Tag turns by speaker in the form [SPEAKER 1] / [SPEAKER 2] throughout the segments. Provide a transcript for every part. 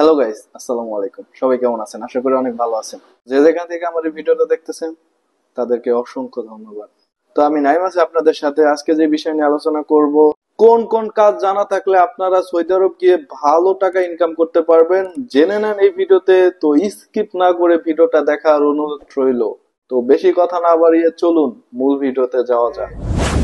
[SPEAKER 1] Hello guys, আসসালামু আলাইকুম। সবাই কেমন আছেন? আশা করি অনেক ভালো আছেন। যে যেখান থেকে আমার এই ভিডিওটা দেখতেছেন তাদেরকে অসংখ্য ধন্যবাদ। তো আমি নাইম আছি আপনাদের সাথে। আজকে যে বিষয় নিয়ে আলোচনা করব, কোন কোন কাজ জানা থাকলে আপনারা সৌদি আরব গিয়ে ভালো টাকা ইনকাম করতে পারবেন, জেনে নেন এই ভিডিওতে। তো স্কিপ না করে ভিডিওটা দেখার অনুরোধ রইল। তো বেশি কথা না বাড়িয়ে চলুন মূল ভিডিওতে যাওয়া যাক।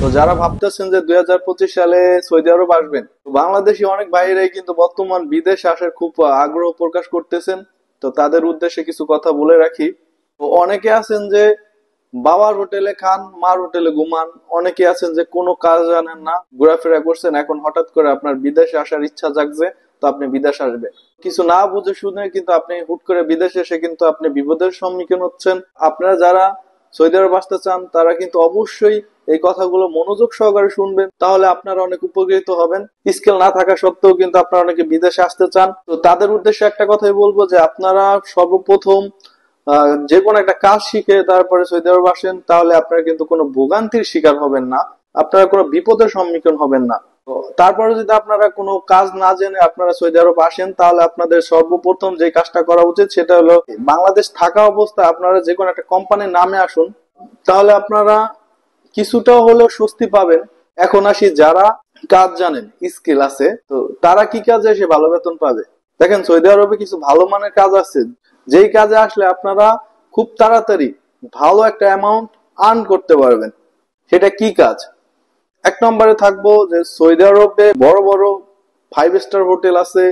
[SPEAKER 1] তো যারা ভাবতেছেন যে 2025 সালে সৌদি আরব আসবেন, তো বাংলাদেশি অনেক ভাইয়েরাই কিন্তু বর্তমান বিদেশ আসার খুব আগ্রহ প্রকাশ করতেছেন। তো তাদের উদ্দেশ্যে কিছু কথা বলে রাখি। তো অনেকে আছেন যে বাবার হোটেলে খান, মার হোটেলে ঘুমান। অনেকে আছেন যে কোনো কাজ জানেন না, ঘোরাফেরা করছেন, এখন হঠাৎ করে আপনার বিদেশে আসার ইচ্ছা জাগছে, তো আপনি বিদেশ আসবেন। কিছু না বুঝে শুনে কিন্তু আপনি হুট করে বিদেশে এসে কিন্তু আপনি বিপদের সম্মুখীন হচ্ছেন। আপনারা যারা সৌদি আরব আসতে চান তারা কিন্তু অবশ্যই এই কথাগুলো মনোযোগ সহকারে শুনবেন, তাহলে আপনারা অনেক উপকৃত হবেন। স্কিল না থাকা সত্ত্বেও কিন্তু আপনারা অনেকে বিদেশে আসতে চান। তো তাদের উদ্দেশ্যে একটা কথাই বলবো যে আপনারা সর্বপ্রথম যে কোনো একটা কাজ শিখে তারপরে সৌদি আরব আসেন, তাহলে আপনারা কিন্তু কোনো ভোগান্তির শিকার হবেন না, আপনারা কোনো বিপদের সম্মুখীন হবেন না। তো তারপরে যদি আপনারা কোনো কাজ না জেনে আপনারা সৌদি আরব আসেন, তাহলে আপনাদের সর্বপ্রথম যে কাজটা করা উচিত সেটা হলো বাংলাদেশ থাকা অবস্থায় আপনারা যে কোনো একটা কোম্পানির নামে আসুন, তাহলে আপনারা কিছুটা হলেও স্বস্তি পাবেন। এখন আসি যারা কাজ জানেন, স্কিল আছে, তো তারা কি কাজে এসে ভালো বেতন পাবে। দেখেন, সৌদি আরবে কিছু ভালো মানের কাজ আছে, যেই কাজে আসলে আপনারা খুব তাড়াতাড়ি ভালো একটা অ্যামাউন্ট আর্ন করতে পারবেন। সেটা কি কাজ? এক নম্বরে থাকবো যে সৌদি আরবে বড় বড় 5 স্টার হোটেল আছে,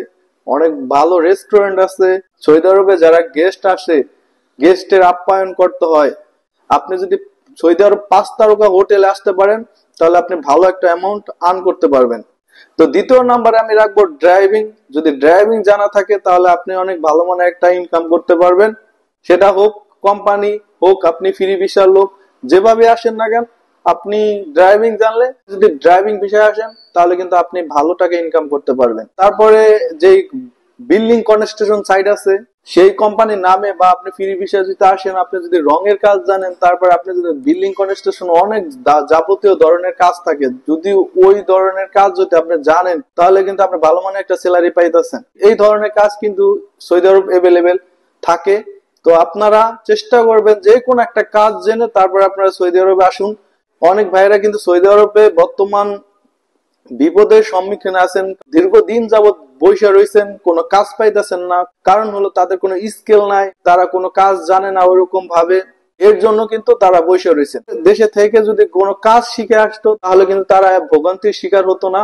[SPEAKER 1] অনেক ভালো রেস্টুরেন্ট আছে। সৌদি আরবে যারা গেস্ট আসে, গেস্টের আপ্যায়ন করতে হয়। আপনি যদি সৌদি আরব 5 তারকা হোটেলে আসতে পারেন, তাহলে আপনি ভালো একটা অ্যামাউন্ট আর্ন করতে পারবেন। তো দ্বিতীয় নাম্বারে আমি রাখবো ড্রাইভিং। যদি ড্রাইভিং জানা থাকে তাহলে আপনি অনেক ভালো মানের একটা ইনকাম করতে পারবেন। সেটা হোক কোম্পানি, হোক আপনি ফ্রি ভিসার লোক, যেভাবে আসেন না কেন, আপনি ড্রাইভিং জানলে যদি ড্রাইভিং ভিসায় আসেন তাহলে কিন্তু আপনি ভালো টাকা ইনকাম করতে পারবেন। তারপরে যেই বিল্ডিং কনস্ট্রাকশন সাইট আছে, সেই কোম্পানির নামে বা আপনি ফ্রি ভিসা যদি আসেন, আপনি যদি রঙের কাজ জানেন, তারপর আপনি যদি বিল্ডিং কনস্ট্রাকশন অনেক যাবতীয় ধরনের কাজ থাকে, যদি ওই ধরনের কাজ যদি আপনি জানেন, তাহলে কিন্তু আপনি ভালো মানের একটা স্যালারি পাইতেছেন। এই ধরনের কাজ কিন্তু সৌদি আরব এভেলেবেল থাকে। তো আপনারা চেষ্টা করবেন যে কোনো একটা কাজ জেনে তারপর আপনারা সৌদি আরবে আসুন। অনেক ভাইরা কিন্তু সৌদি আরবে বর্তমান বিপদের সম্মুখীন আছেন, দীর্ঘদিন যাবৎ বসে রয়েছেন, কোনো কাজ পাইতেছেন না। কারণ হলো তাদের কোনো স্কিল নাই, তারা কোনো কাজ জানে না ওরকম ভাবে। এর জন্য কিন্তু তারা বসে রয়েছেন। দেশে থেকে যদি কোনো কাজ শিখে আসতো তাহলে কিন্তু তারা ভোগান্তির শিকার হতো না।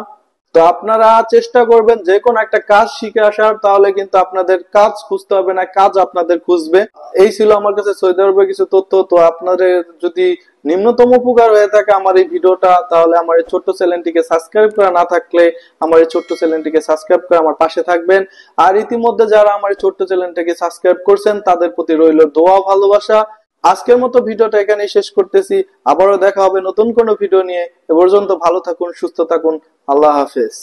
[SPEAKER 1] তো আপনারা চেষ্টা করবেন যে কোনো একটা কাজ শিখে আসার, তাহলে কিন্তু আপনাদের কাজ খুঁজতে হবে না, কাজ আপনাদের খুঁজবে। এই ছিল আমার কাছে সৌদি আরবের কিছু তথ্য। তো আপনাদের যদি নিম্নতম উপকার হয়ে থাকে আমার এই ভিডিওটা, তাহলে আমার এই ছোট্ট চ্যানেলটিকে সাবস্ক্রাইব করা না থাকলে আমার এই ছোট্ট চ্যানেলটিকে সাবস্ক্রাইব করে আমার পাশে থাকবেন। আর ইতিমধ্যে যারা আমার এই ছোট্ট চ্যানেলটিকে সাবস্ক্রাইব করছেন তাদের প্রতি রইল দোয়া, ভালোবাসা। আজকের মতো ভিডিওটা এখানেই শেষ করতেছি। আবারও দেখা হবে নতুন কোনো ভিডিও নিয়ে। এ পর্যন্ত ভালো থাকুন, সুস্থ থাকুন। আল্লাহ হাফেজ।